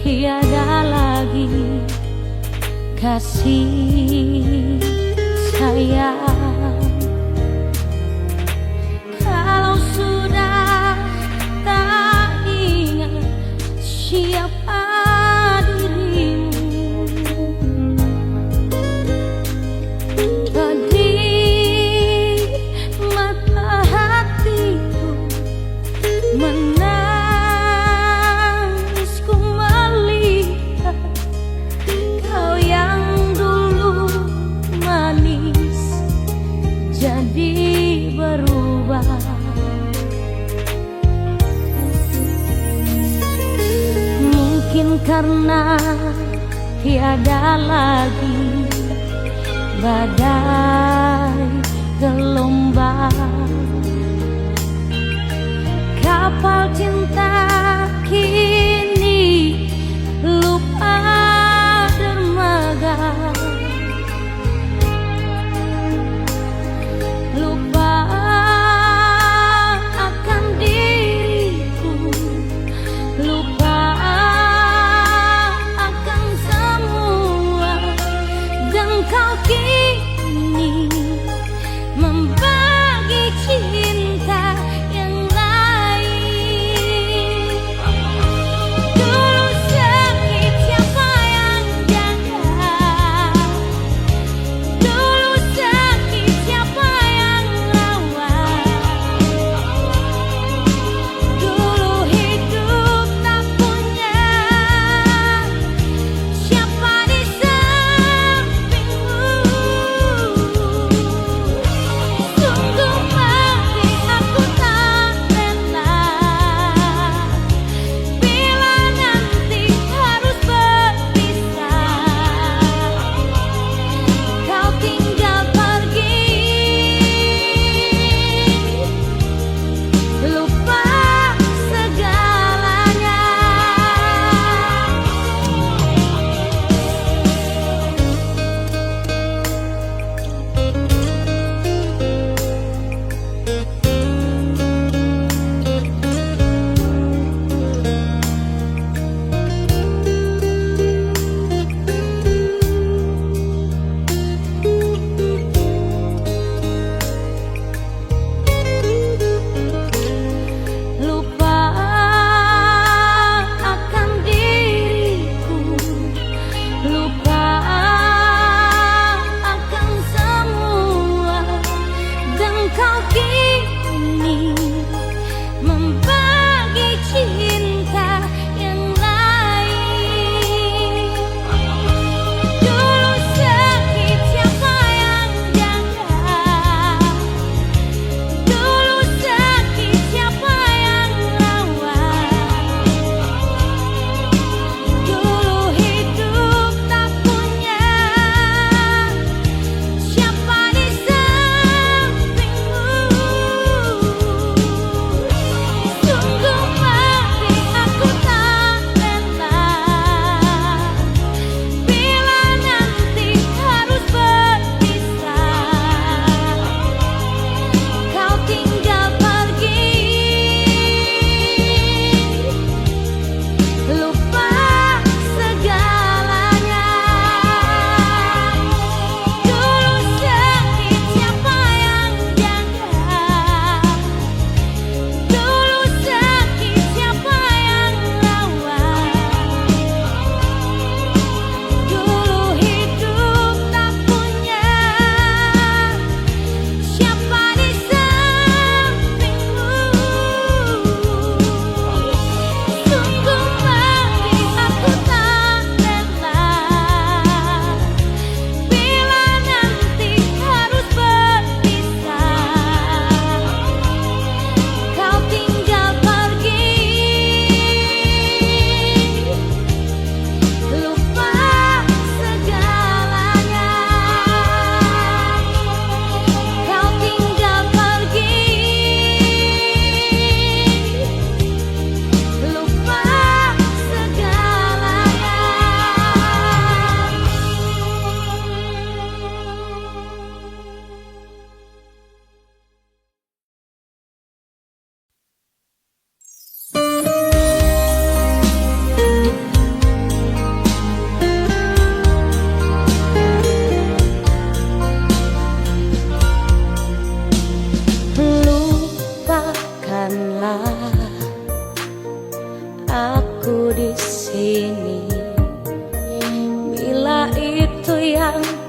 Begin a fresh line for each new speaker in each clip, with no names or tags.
tiada lagi kasih sayang. Kalau sudah tak ingat siapa dirimu, pedih mata hatiku menangis, ku melihat kau yang dulu manis jadi berubah. Mungkin karena tiada lagi badai gelombang, kapal cinta kini lupa dermaga, lupa akan diriku, lupa akan semua, dan kau kini membagi cinta yang lain. Dulu sakit siapa yang jaga, dulu sakit siapa yang rawat, dulu hidup tak punya siapa di sampingmu. Sungguh manis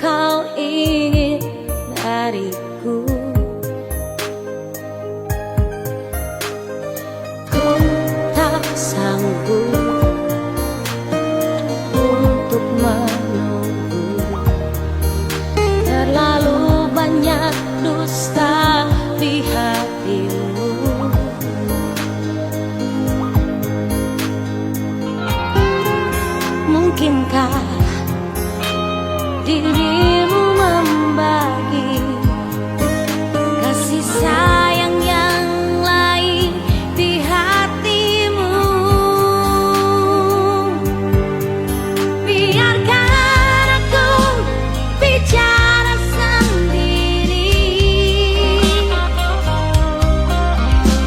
kau ingin dariku. Ku tak sanggup untuk menunggu, terlalu banyak dusta di hatimu. Mungkinkah dirimu membagi kasih sayang yang lain di hatimu? Biarkan aku bicara sendiri,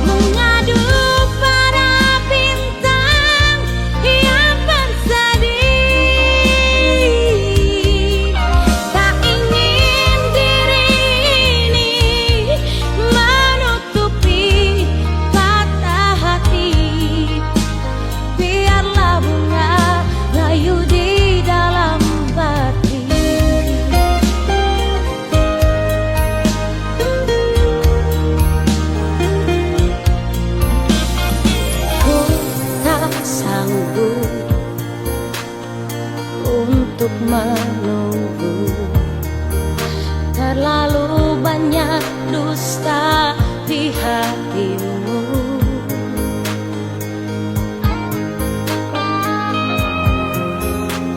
mengadu pada bintang yang bersedih. Tak ingin diri ini menutupi patah hati. Biarlah bunga layu di dalam bati. Ku tak sanggup untuk menunggu, terlalu banyak dusta di hatimu.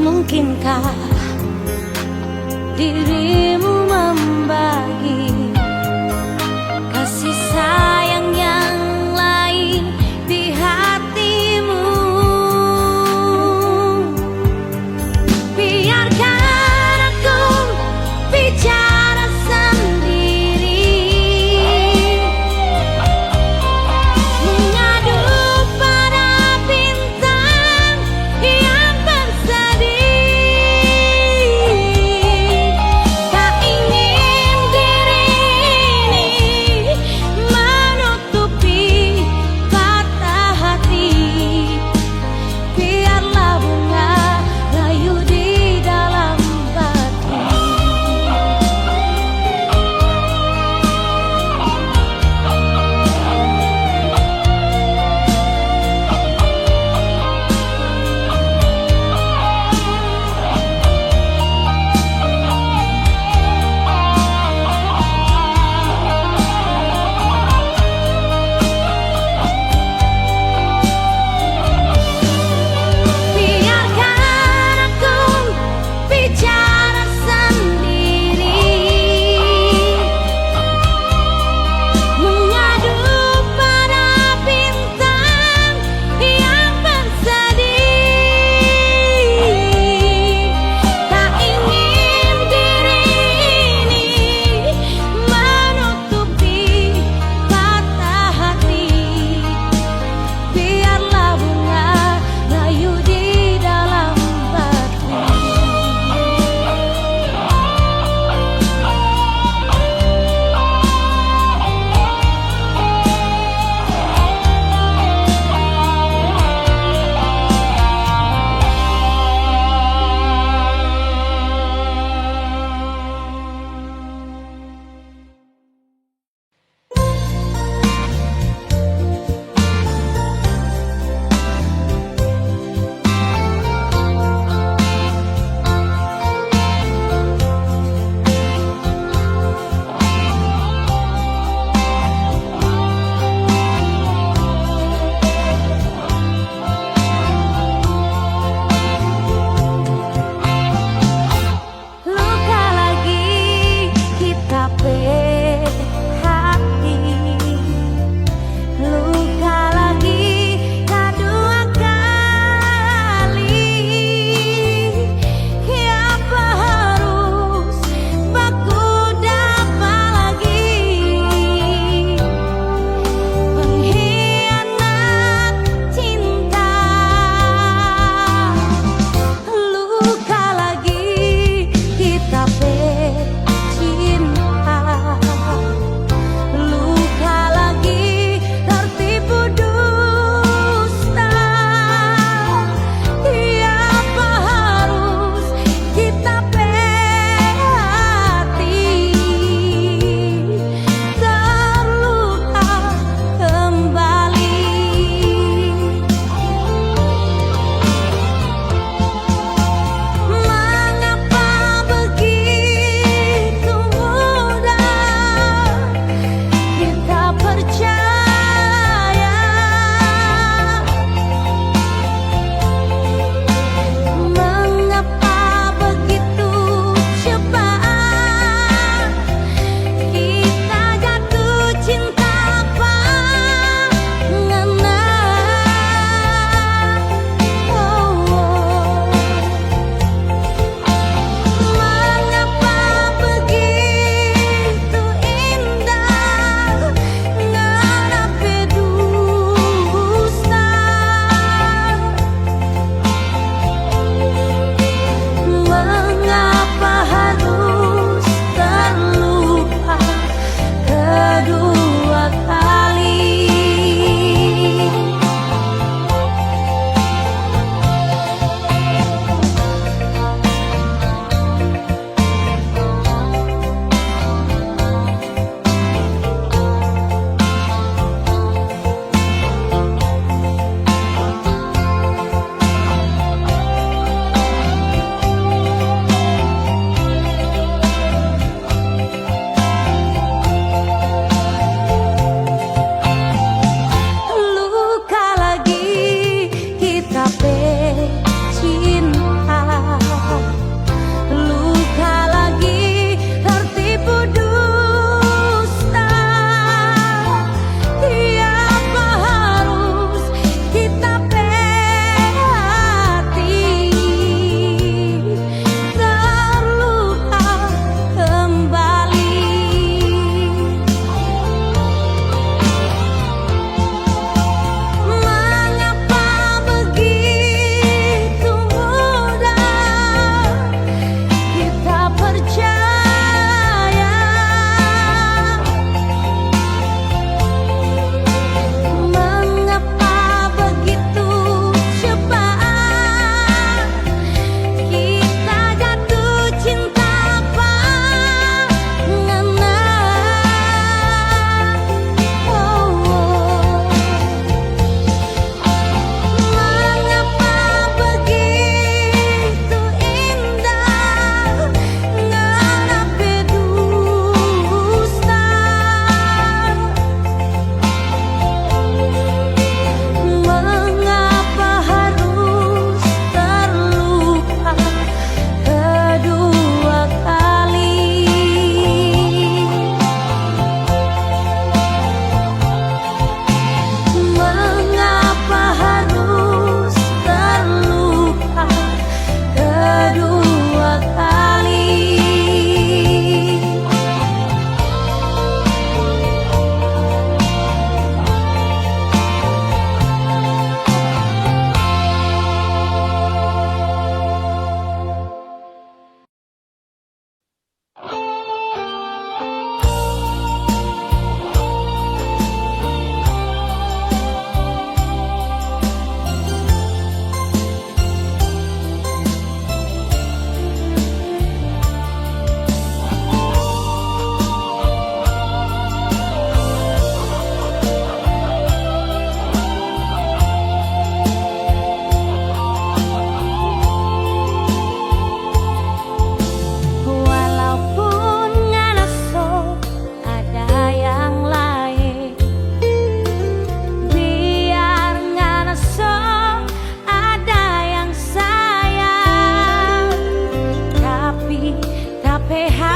Mungkinkah dirimu membagi kasih sayang yang lain di hatimu? Biarkan aku bicara sendiri, mengadu pada bintang yang bersedih. Tak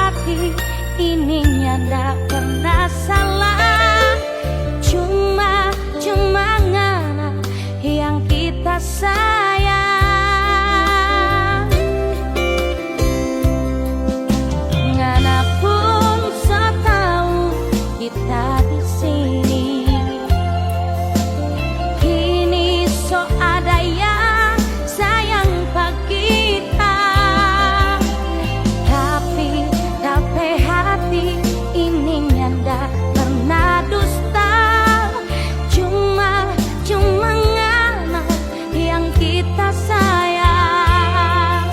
hati ini ndak pernah salah. Cuma ngana yang kita sayang. Ngana pun setahu kita di sini. Kini so ada yang sayang pak kita. Tapi hati ini ndak pernah dusta. Cuma ngana yang kita sayang.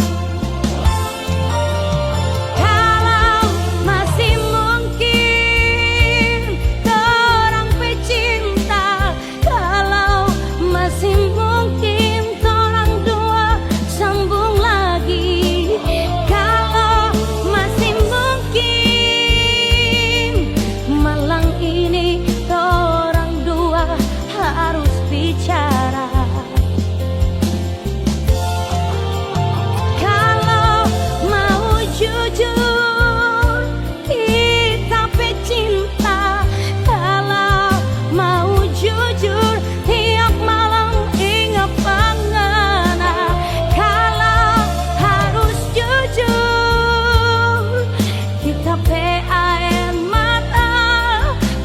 Kalau masih mungkin orang pecinta, kalau masih mungkin orang dua sambung lagi, kalau masih mungkin malam ini orang dua harus bicara. Kalau mau jujur kita pecinta, kalau mau jujur tiap malam ingat pengena. Kalau harus jujur kita pe air mata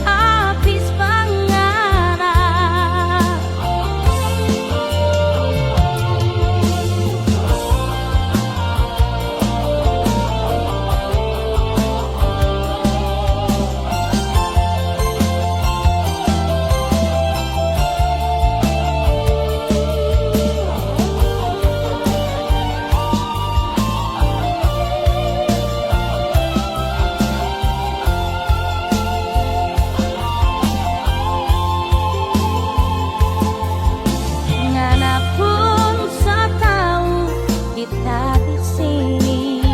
habis pengena. Ngana pun setahu kita di sini.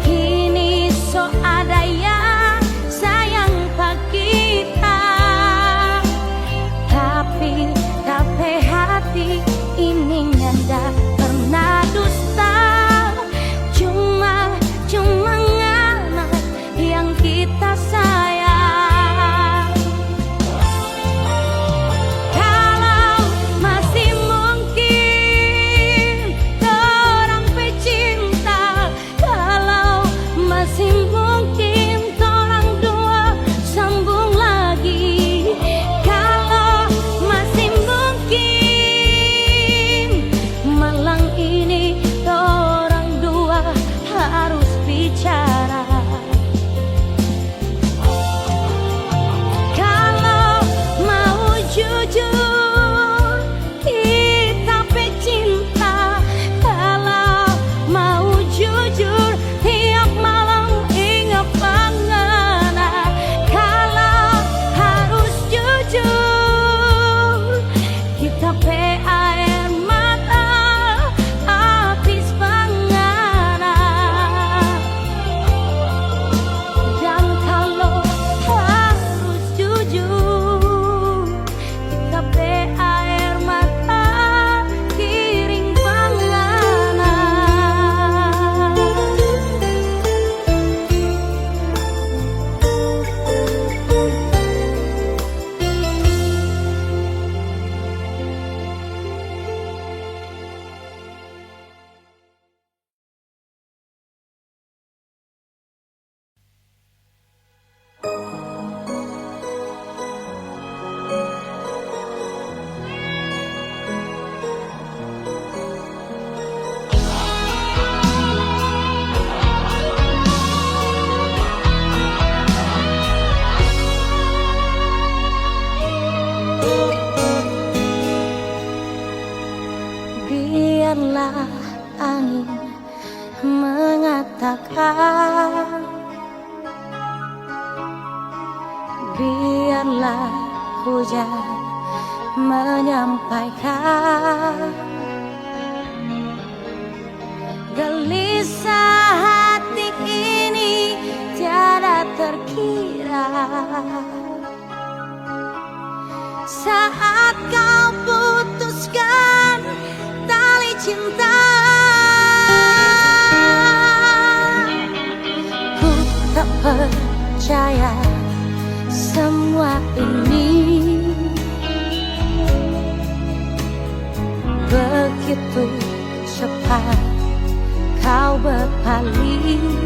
Kini so ada yang sayang pak kita. Tapi hati ini ndak pernah dusta. Cuma ngana yang kita sayang. Kalau masih mungkin orang pecinta, kalau masih mungkin orang dua sambung lagi, kalau masih mungkin malam ini orang dua harus bicara. Kalau mau jujur kita pecinta, kalau mau jujur tiap malam ingat pengena. Kalau harus jujur kita pe air mata habis pengena. Dan kalau harus jujur kita pe air mata kiring pengena. Biarlah angin mengatakan, biarlah hujan menyampaikan. Gelisah hati ini tiada terkira. Saat kau putuskan tali cinta, percaya semua ini begitu cepat kau berpaling.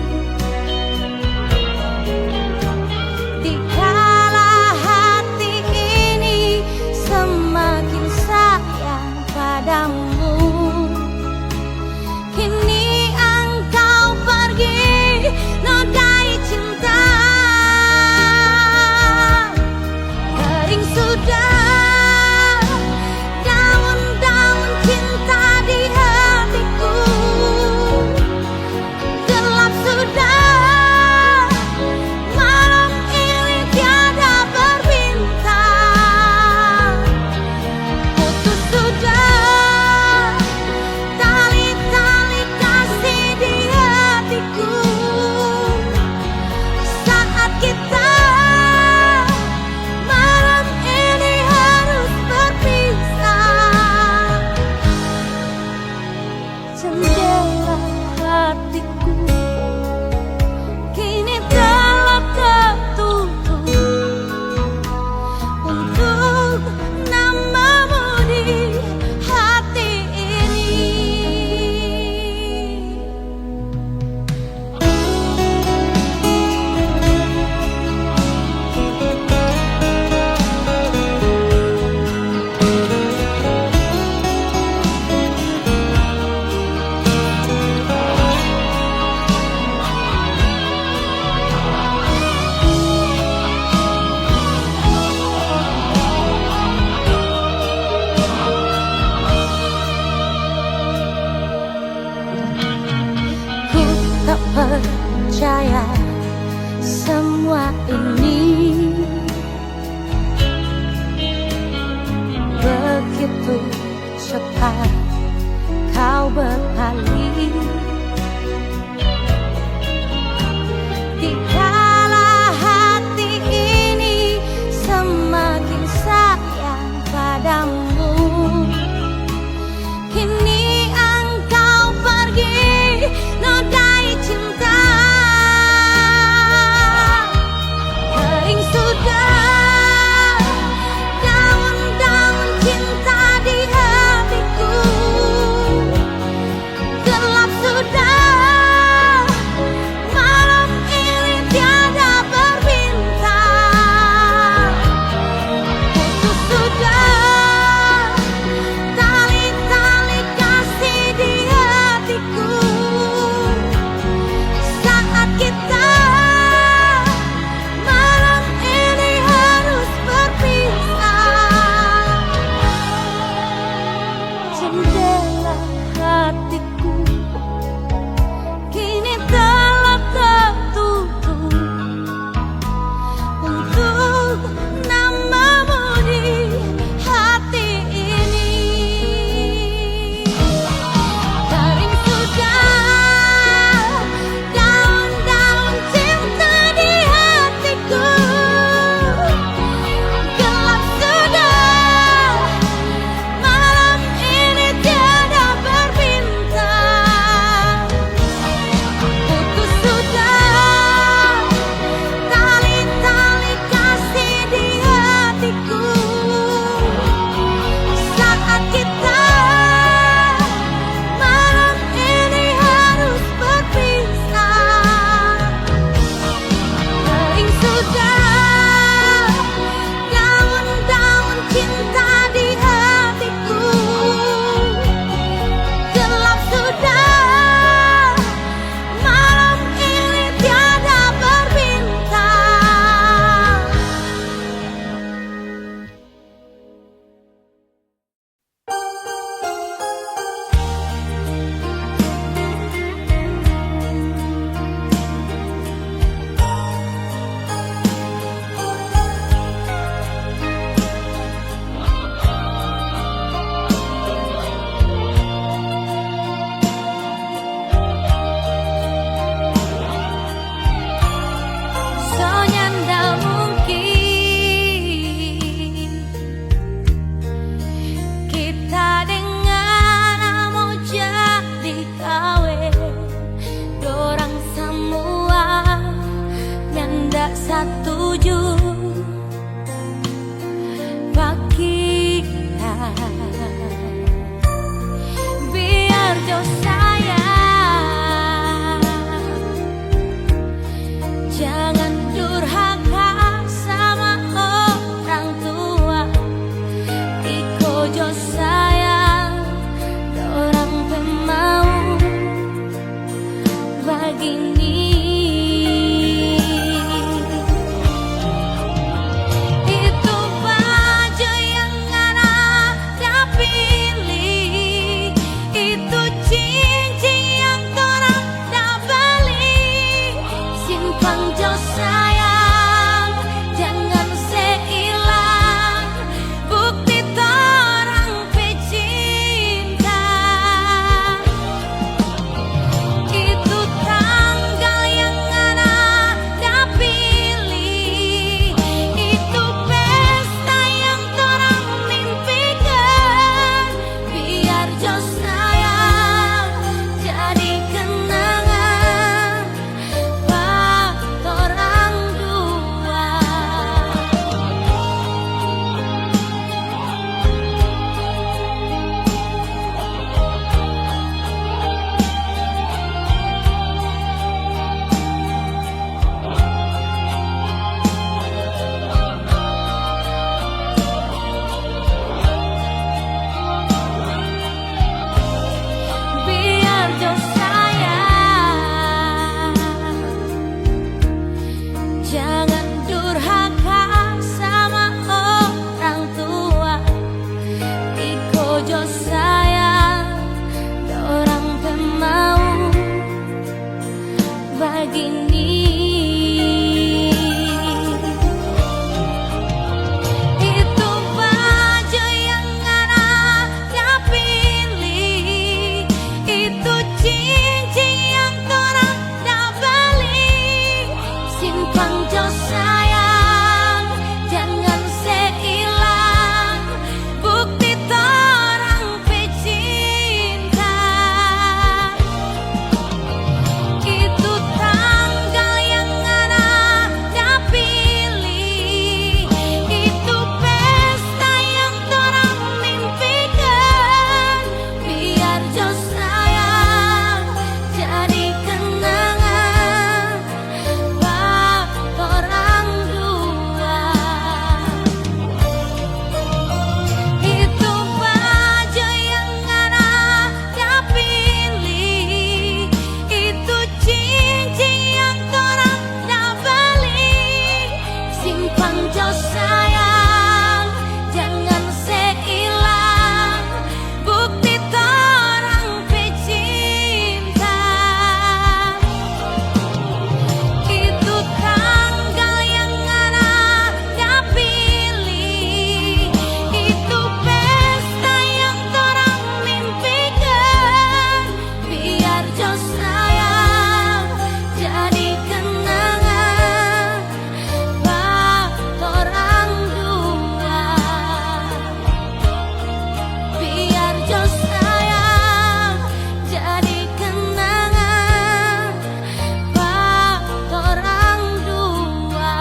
Dikala hati ini semakin sayang padamu, kini engkau pergi nodai cinta. Kering sudah daun-daun cinta di hatiku, gelap sudah malam ini tiada berbintang. Putus sudah tali-tali kasih di hatiku, saat kita malam ini harus berpisah. Jendela hatiku kini telah tertutup untuk namamu di hati ini. Ku tak percaya semua ini begitu cepat kau berpaling. Dikala hati ini semakin sayang padamu, kini engkau pergi nodai cinta. Kering sudah daun-daun cinta di hatiku, gelap sudah ini. Itu baju yang Ana pilih, itu cincin yang torang dah beli. Simpan jo sayang, jangan seilang bukti torang pe cinta. Itu tanggal yang Ana dah pilih, itu pesta yang torang mimpikan. Biar jo sayang jadi kenangan buat orang dua. Itu baju yang Ana dah pilih, itu cincin yang torang dah beli. Simpan jo sayang, jangan seilang bukti torang pe cinta. Itu tanggal yang Ana dah pilih, itu pesta yang torang mimpikan. Biar jo sayang jadi kenangan buat orang dua. Biar jo sayang jadi kenangan buat orang dua.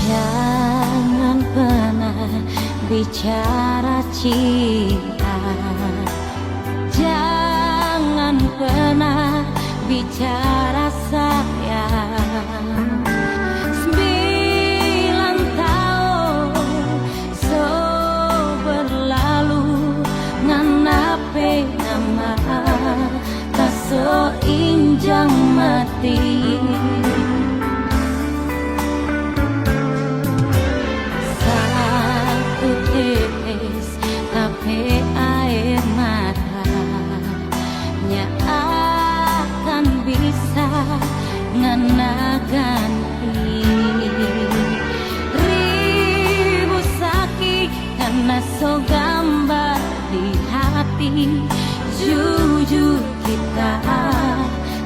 Jangan pernah bicara cinta, jangan pernah bicara sayang. 9 tahun so berlalu, nganape nama tak so injang mati. Satu tetes tapi air mata nya akan bisa ngana ganti ribu sakit karena so gambar di hati. Jujur kita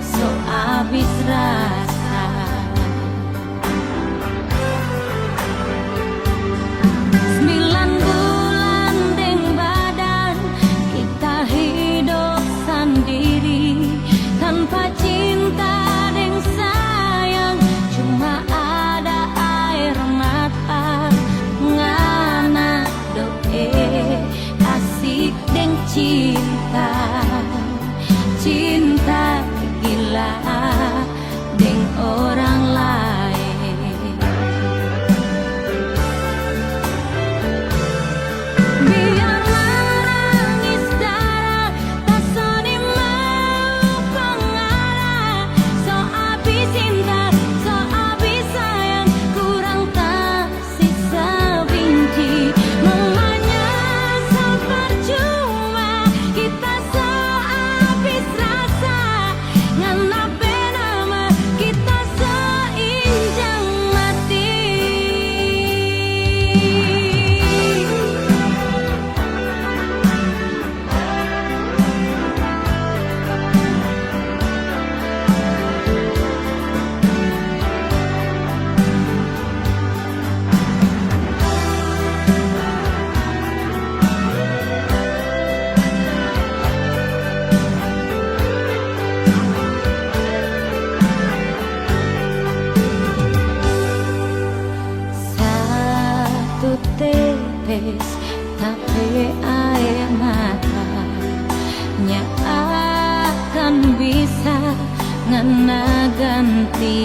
so habis rasa. 9 bulan deng badan kita hidup sendiri tanpa cinta deng sayang, cuma ada air mata. Ngana doe asik deng cinta, cinta gila deng orang lain. Biar menangis darah tak so dimau pengarah. So habis cinta, so habis sayang, kurang tak sisa benci. Mamanya so percuma, kita so habis rasa. Nganape nama kita so injang mati. Satu tetes tapi air mata nya akan bisa ngana ganti.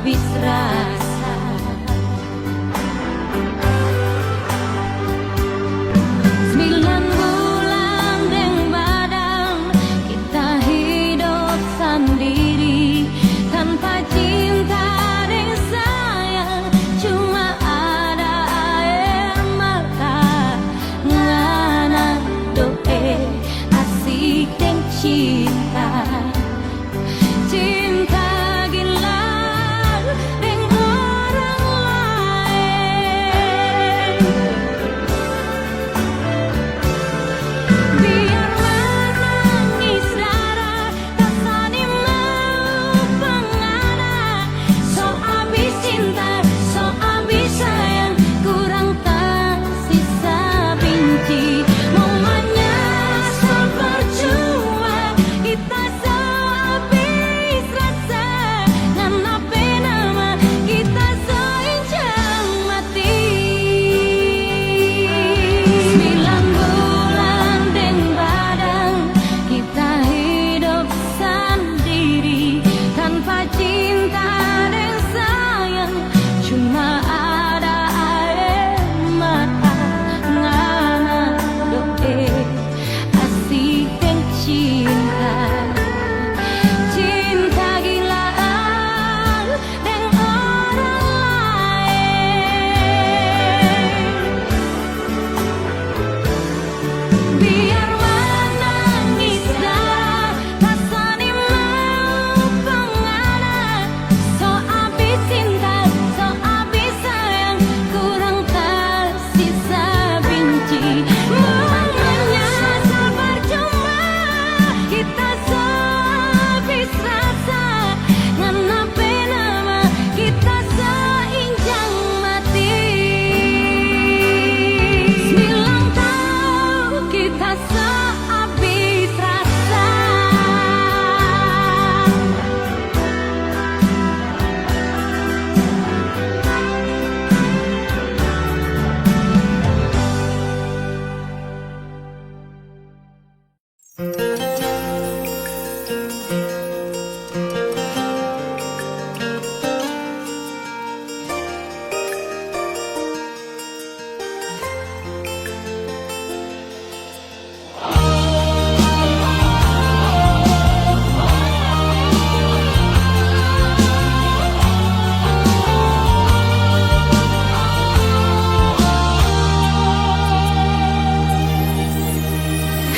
habis rasa. 9 bulan deng badan kita hidup sendiri tanpa cinta deng sayang, cuma ada air mata ngana doe asik deng cinta. Cinta gila deng orang lain. Biar menangis darah tasani mau pengana. So abis cinta, so abis sayang, kurang tersisa benci. Momennya so percuma, kita so habis rasa. Nganape nama kita so injak mati. 9 bulan deng badan kita hidup sendiri tanpa cinta deng sayang, cuma ada air mata ngana doe asik deng cinta. Cinta gila deng orang lain. Biar menangis darah tasani mau pengana. So abis cinta, so abis sayang, kurang tersisa benci. Momennya so percuma, kita so habis rasa. Nganape nama kita so injak mati. 9 tahun kita so habis rasa.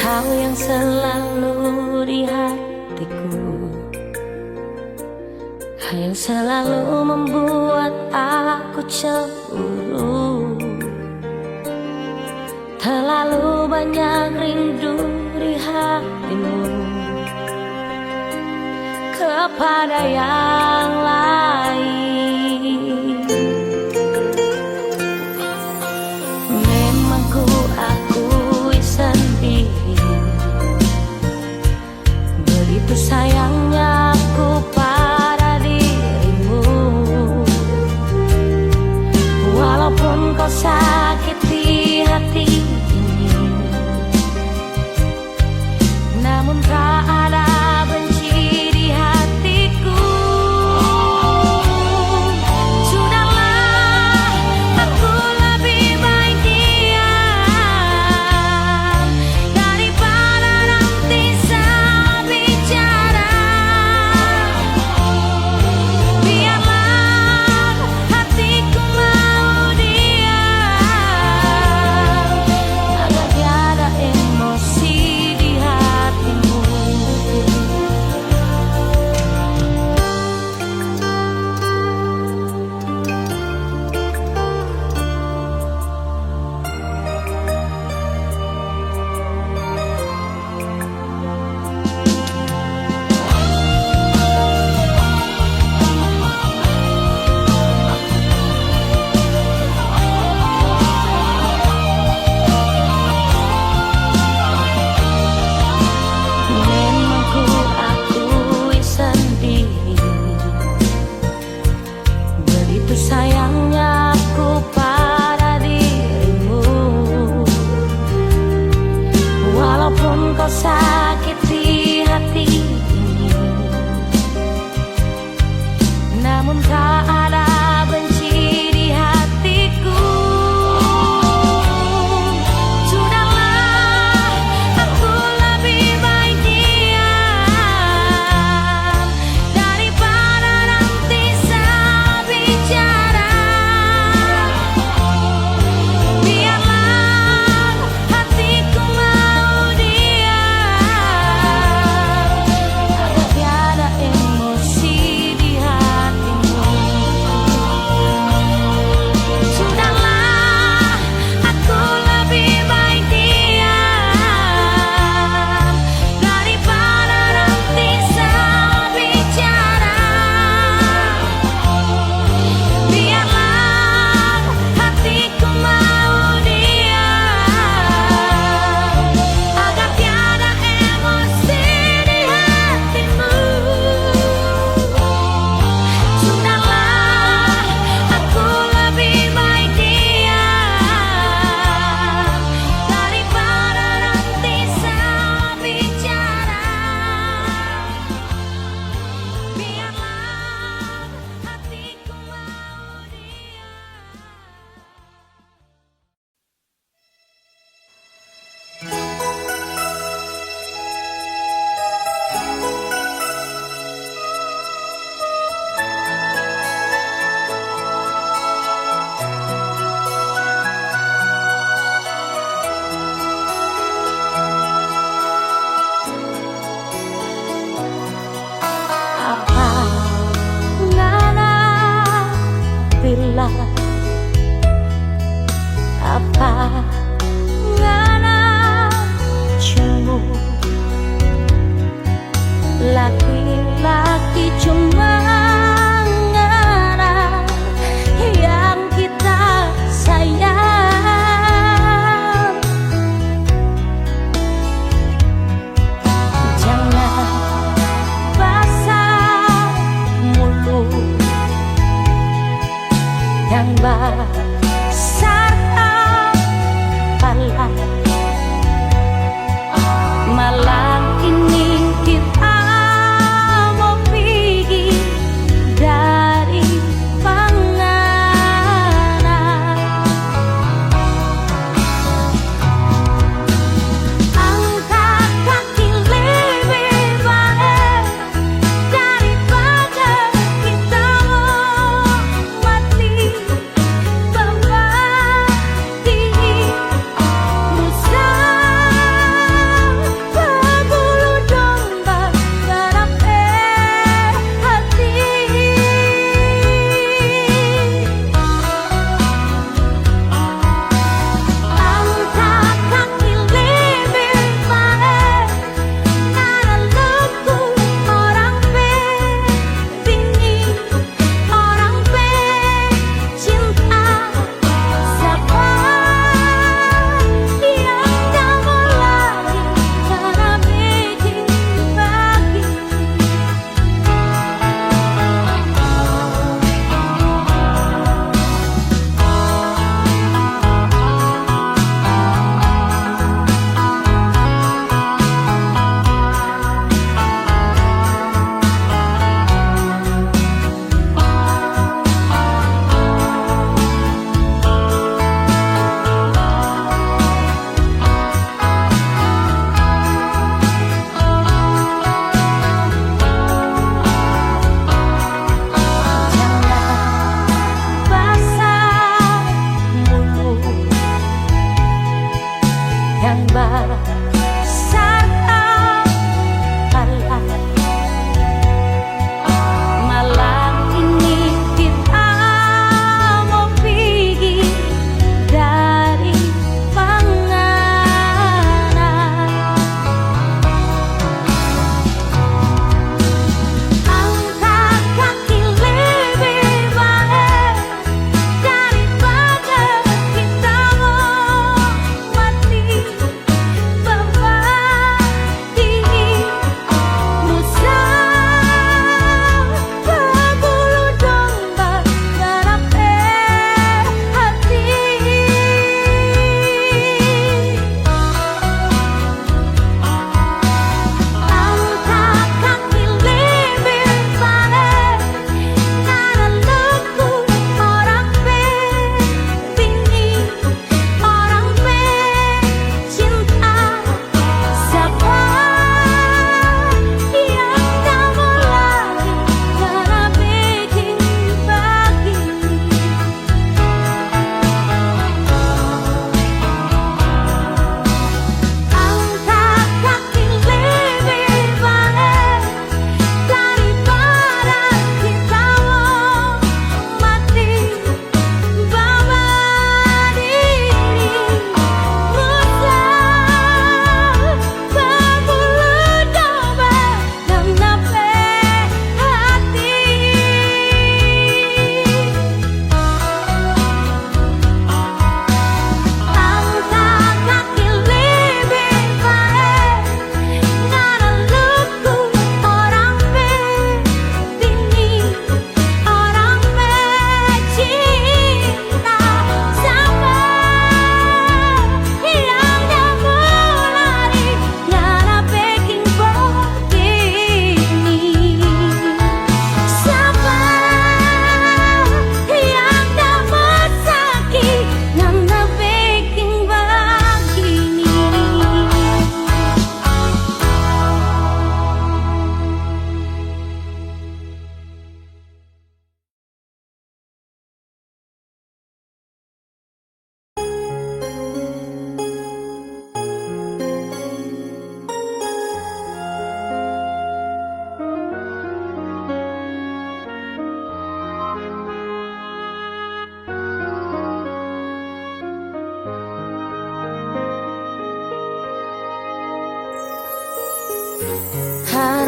Kau yang selalu di hatiku, yang selalu membuat aku cemburu. Terlalu banyak rindu di hatimu kepada yang lain. Memang ku akui sendiri, begitu sayangnya aku pada dirimu. Walaupun kau sakiti hati ini, namun tak ada benci di hatiku. anak cemu. Laki-laki cuma anak yang kita sayang. Jangan basah mulut yang basah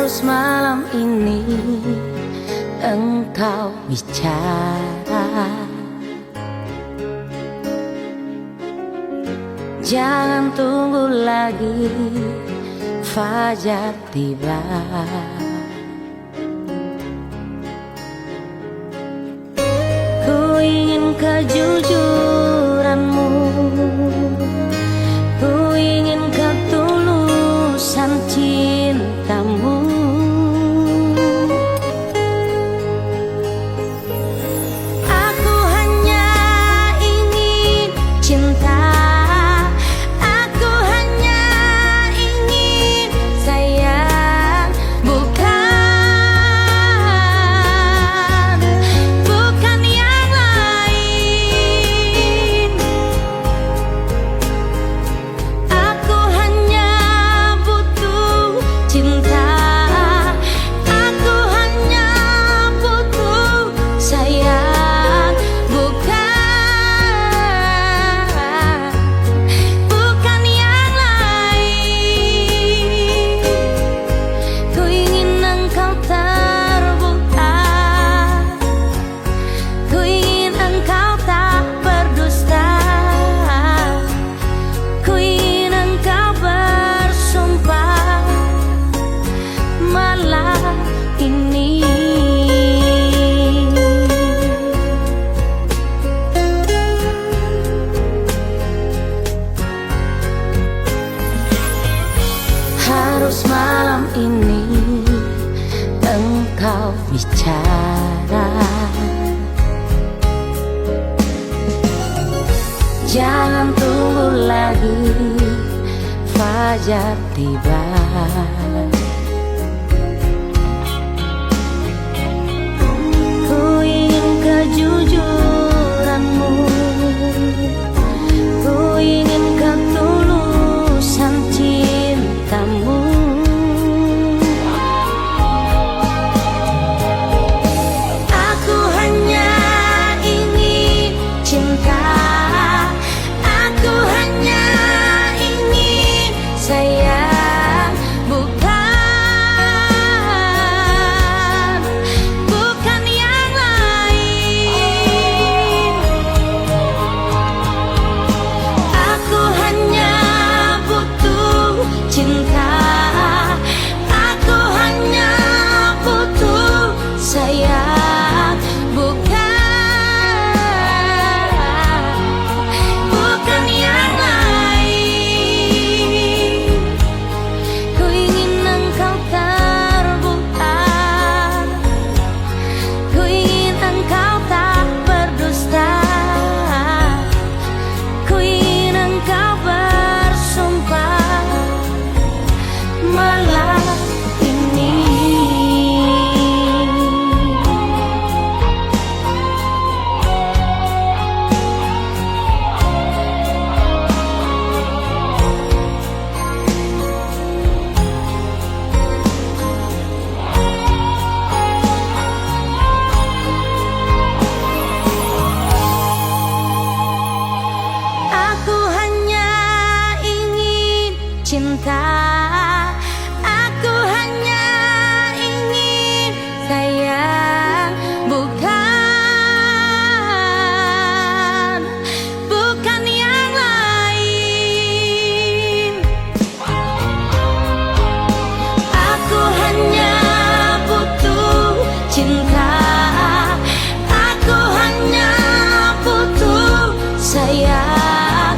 Harus malam ini engkau bicara, jangan tunggu lagi fajar tiba. Ku ingin kejujuranmu, ku ingin ketulusan cintamu. Aku hanya ingin cinta, aku hanya ingin sayang, bukan yang lain. Aku hanya butuh cinta, aku hanya butuh sayang, bukan yang lain. Ku ingin engkau terbuka, ku ingin engkau tak berdusta, ku ingin engkau bersumpah malam ini. Harus malam ini engkau bicara, jangan tunggu lagi fajar tiba. Ku ingin kejujuranmu, ku ingin ketulusan cintamu. Aku hanya ingin cinta, aku hanya ingin sayang, bukan yang lain. Aku hanya butuh cinta, aku hanya butuh sayang, bukan yang lain. Ku ingin engkau terbuka, ku ingin engkau tak berdusta, ku ingin engkau bersumpah malam ini. Aku hanya ingin cinta, aku hanya ingin sayang, bukan yang lain. Aku hanya butuh cinta, aku hanya butuh sayang,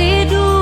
seperti dulu.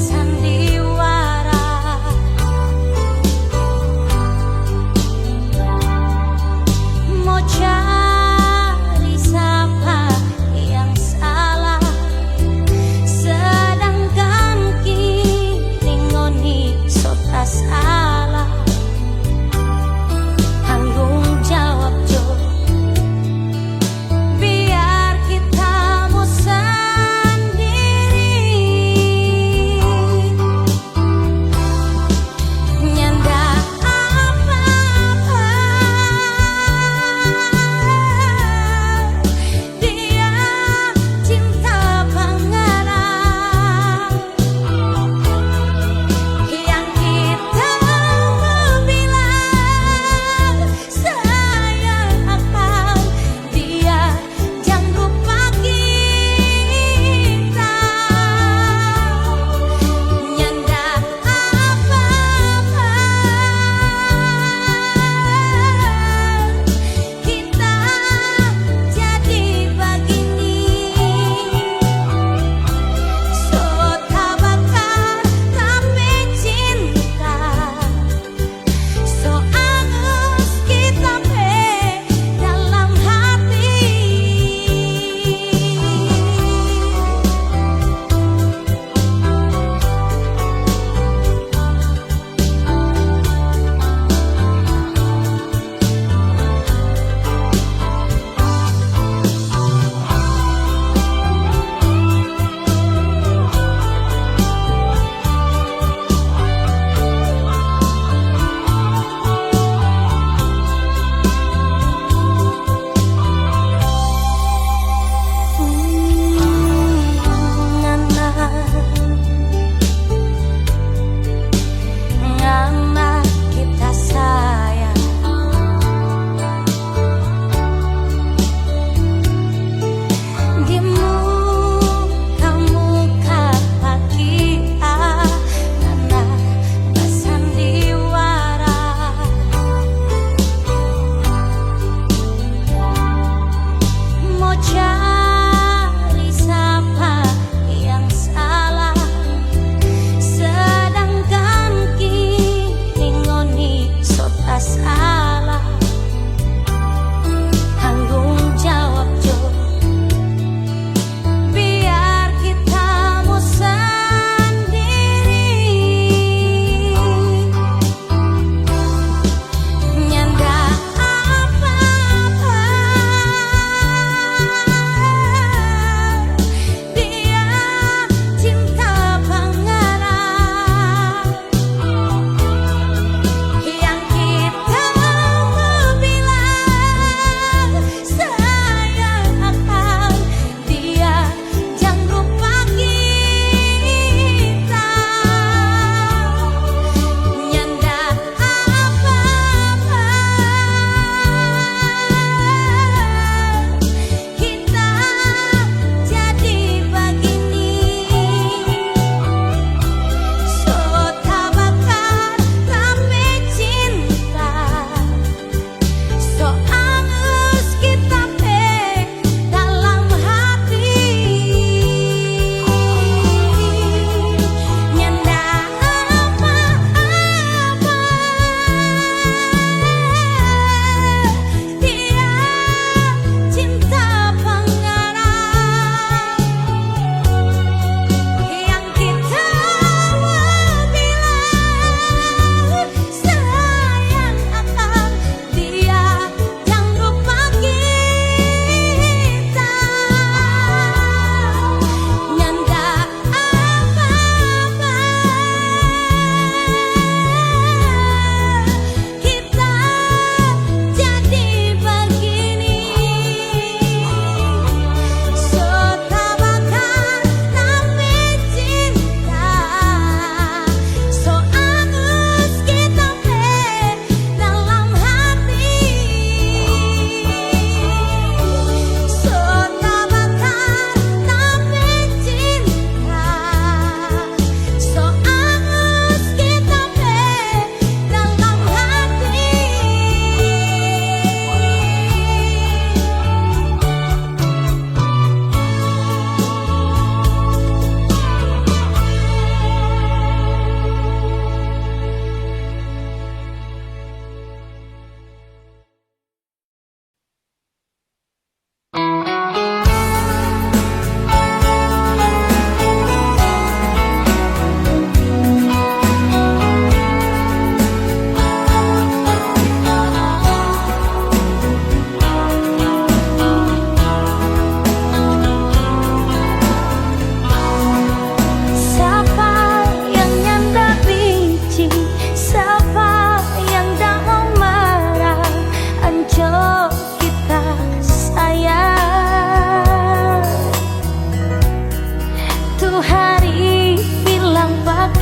Sandiwara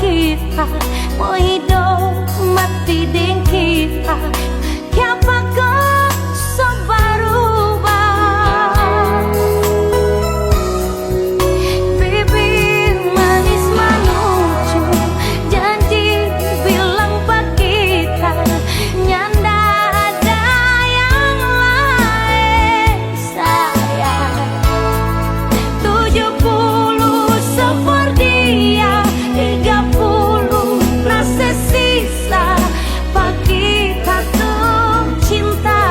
kita, mau hidup mati deng kita. Siapa kau berubah? Bibir manis menuju janji bilang pak kita, nyanda ada yang lain sayang. 70 seperti dia, 30 rasa sisa pak kita tuh cinta.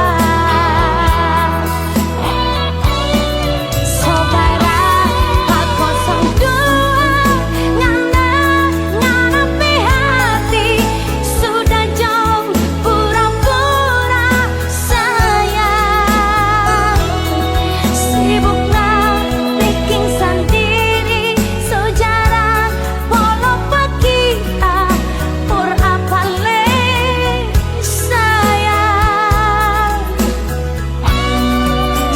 Saudara pak 02 ngana-nganapi hati, sudah jauh pura-pura sayang. Sibuklah bikin sendiri sejarah polo pak kita, por apa le sayang.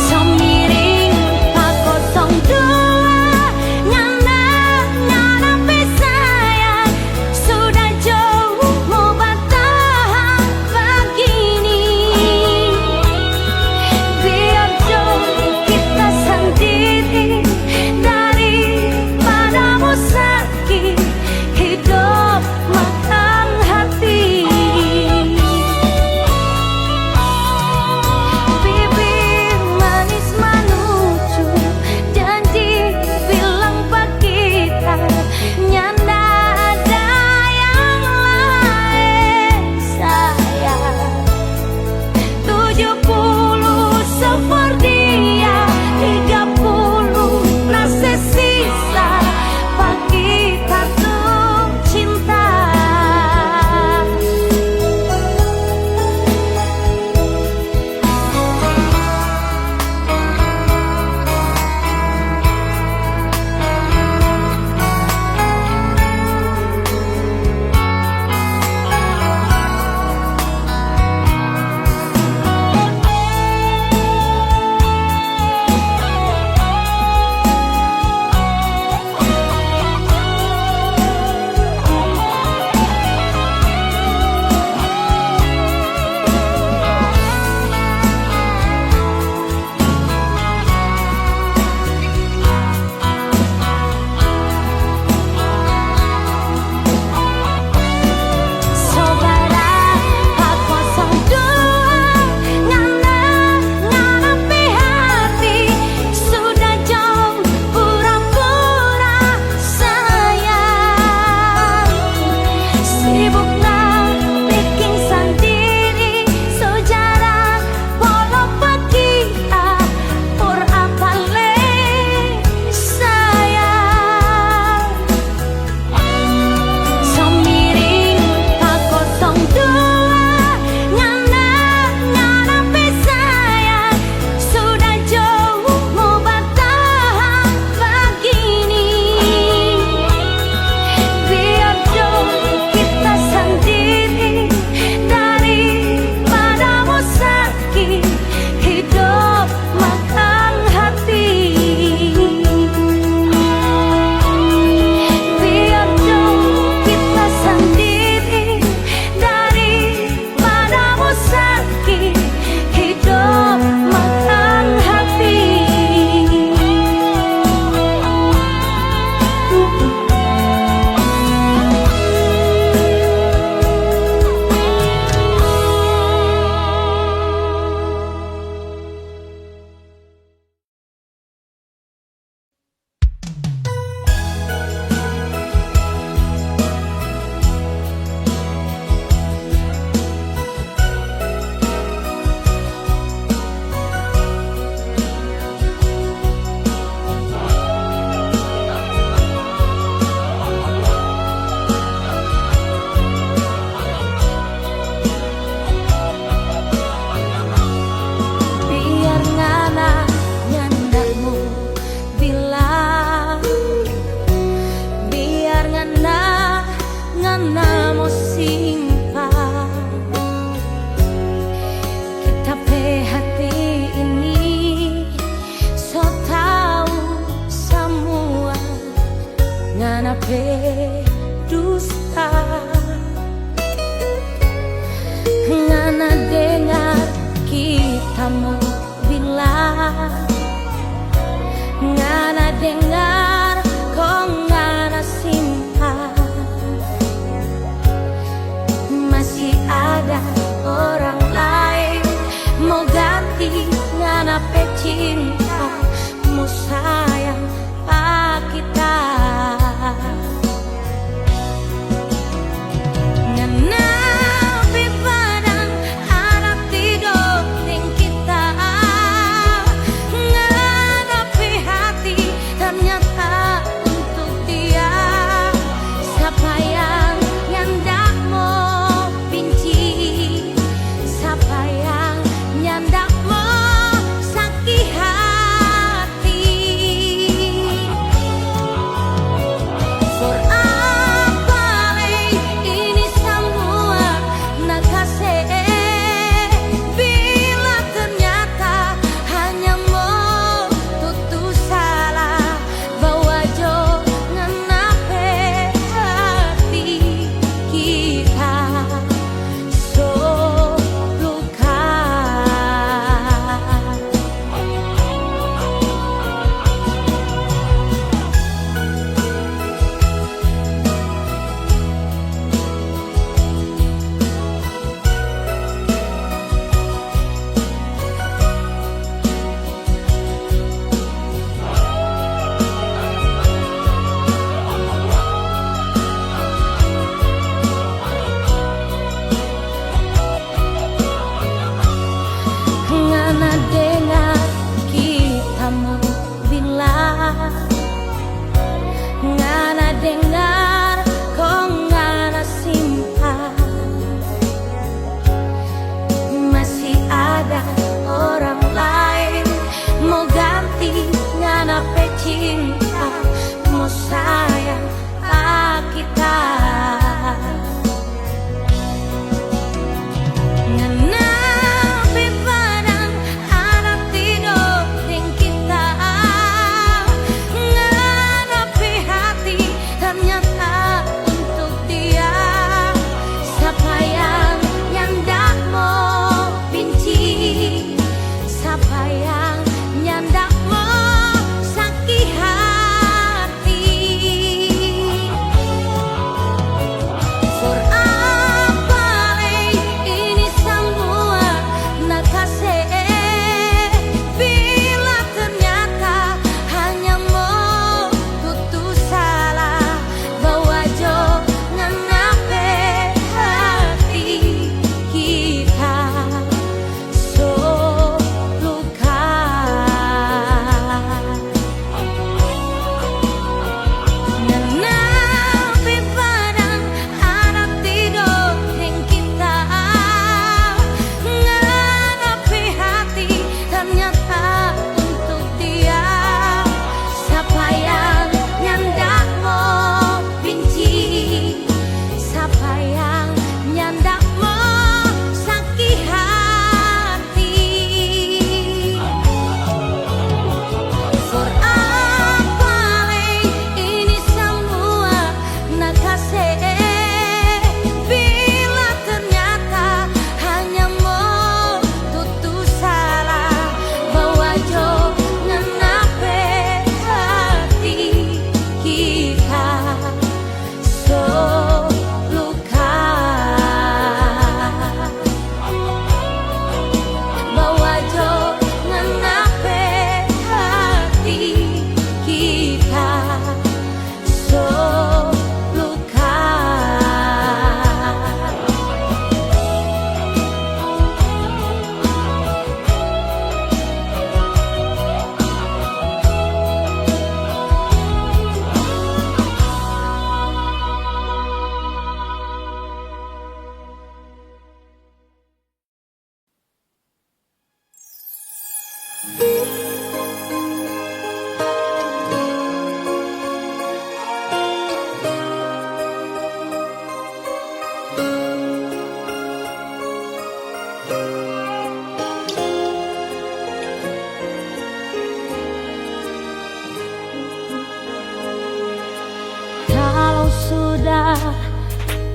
Semiring pak 02 ngana-nganapi sayang, sudah jauh mau bertahan begini. Biar jauh kita sendiri daripadamu sakit hidup makan hati. Bibir manis menuju janji bilang pak kita, nyanda ada yang lain sayang. 70 seperti dia, 30 rasa sisa pak kita tuh cinta. Saudara pak 02 ngana-nganapi hati, sudah jauh pura-pura sayang. Sibuklah bikin sendiri sejarah polo pak kita, por apa le sayang. Semiring pak 02 ngana-nganapi sayang, sudah jauh mau bertahan begini. Biar jauh kita sendiri daripadamu sakit hidup makan hati. Biar jauh kita sendiri daripadamu sakit hidup makan hati. Biar ngana-nganamu bilang, biar ngana-nganamu simpan, kita pe hati ini so tahu semua ngana pe dusta.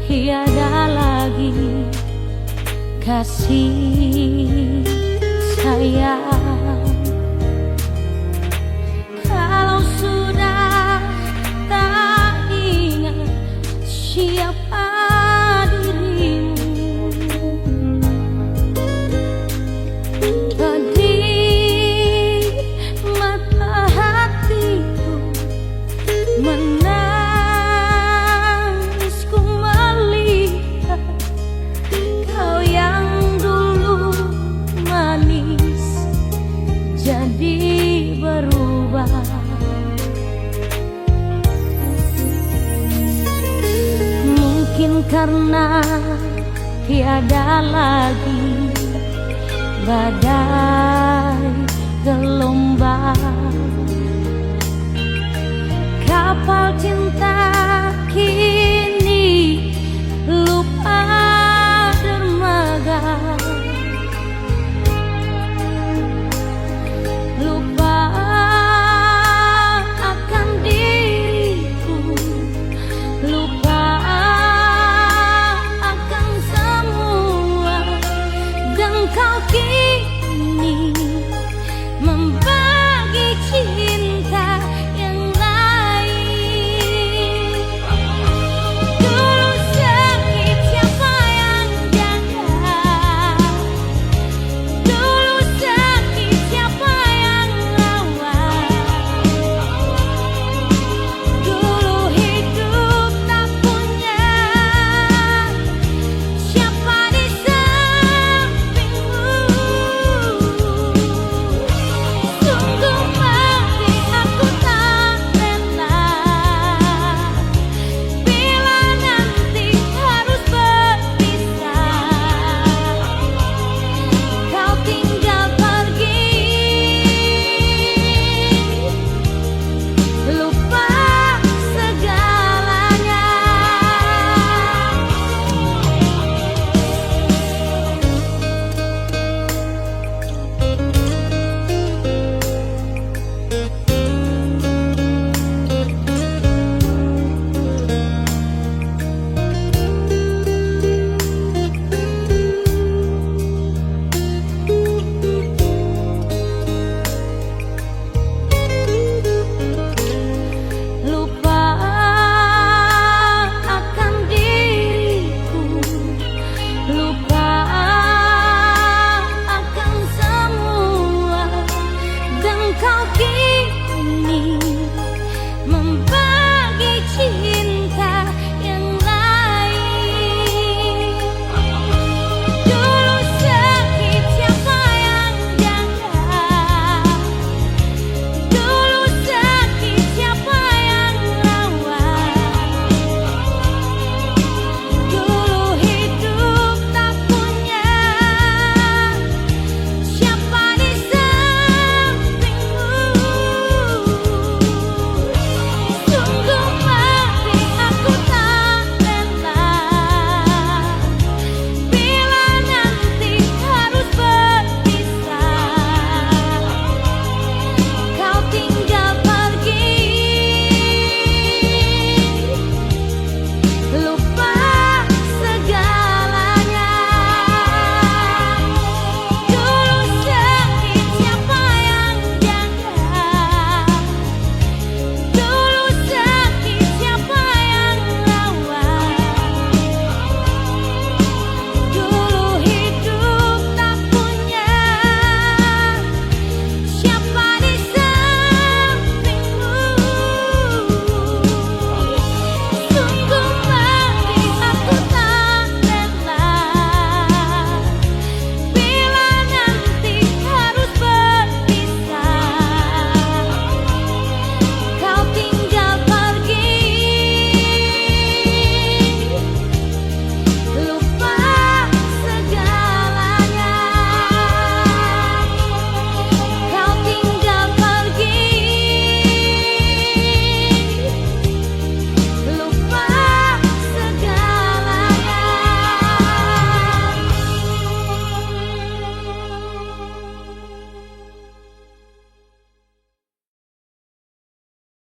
tiada lagi kasih sayang. Kalau sudah tak ingat siapa dirimu, tadi mata hatiku menangis, ku melihat kau yang dulu manis jadi berubah. Mungkin karena tiada lagi badai gelombang, kapal cinta kini